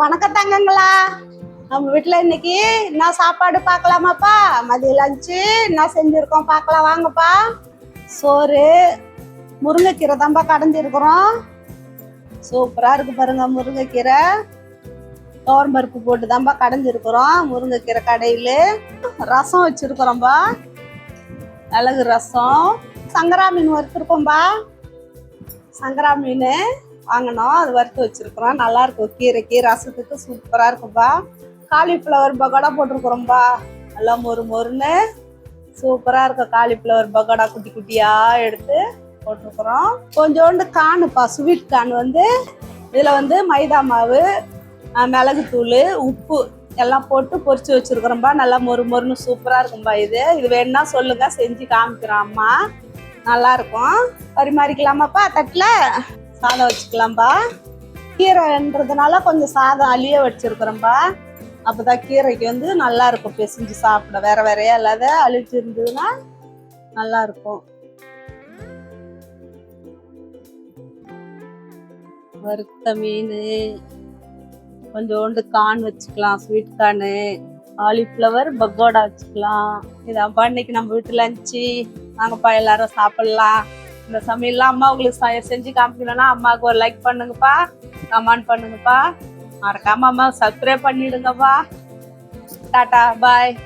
வணக்கம் தங்கங்களா. நம்ம வீட்டுல இன்னைக்கு என்ன சாப்பாடு பார்க்கலாமாப்பா? மதிய லஞ்சு என்ன செஞ்சிருக்கோம் பார்க்கலாம் வாங்கப்பா. சோறு முருங்கைக்கீரை தான்ப்பா கடைஞ்சிருக்கிறோம். சூப்பரா இருக்கு பாருங்க. முருங்கைக்கீரை பருப்பு போட்டு தான்ப்பா கடைஞ்சிருக்கிறோம். முருங்கைக்கீரை கடையில ரசம் வச்சிருக்கிறோம்பா. மிளகு ரசம். சங்கரா மீன் வறுத்துருக்கோம்பா. சங்கரா மீன் வாங்கினோம், அது வறுத்து வச்சிருக்கிறோம். நல்லா இருக்கும். கீரைக்கு ரசத்துக்கு சூப்பரா இருக்கும்பா. காலிஃப்ளவர் பகோடா போட்டிருக்கிறோம்பா. நல்லா மொறுன்னு சூப்பரா இருக்கும். காலிஃப்ளவர் பகோடா குட்டி குட்டியா எடுத்து போட்டிருக்கிறோம். கொஞ்சோண்டு காணுப்பா, ஸ்வீட் கான் இதுல மைதா மாவு, மிளகுத்தூள், உப்பு எல்லாம் போட்டு பொரிச்சு வச்சிருக்கிறோம்பா. நல்லா மொறுன்னு சூப்பரா இருக்கும்பா. இது வேணும்னா சொல்லுங்க, செஞ்சு காமிக்கிறோம் அம்மா. நல்லா இருக்கும். பரிமாறிக்கலாமாப்பா? தட்டில் சாதம் வச்சுக்கலாம்பா. கீரைன்றதுனால கொஞ்சம் சாதம் அழிய வச்சிருக்கிறோம்பா. அப்போதான் கீரைக்கு நல்லா இருக்கும் பிசைஞ்சு சாப்பிட. வேற வேறையா இல்லாத அழிச்சு இருந்ததுன்னா நல்லா இருக்கும். வறுத்த மீன், கொஞ்சோண்டு கான் வச்சுக்கலாம், ஸ்வீட் கானு, காலிஃப்ளவர் பக்கோடா வச்சுக்கலாம். இதான்ப்பா இன்னைக்கு நம்ம வீட்டு லஞ்சு. வாங்கப்பா எல்லாரும் சாப்பிடலாம். இந்த சமையல்லாம் அம்மா உங்களுக்கு செஞ்சு காமிக்கணும்னா அம்மாவுக்கு ஒரு லைக் பண்ணுங்கப்பா, கமெண்ட் பண்ணுங்கப்பா, மறக்காம அம்மா சப்ஸ்கிரைப் பண்ணிடுங்கப்பா. டாடா பாய்.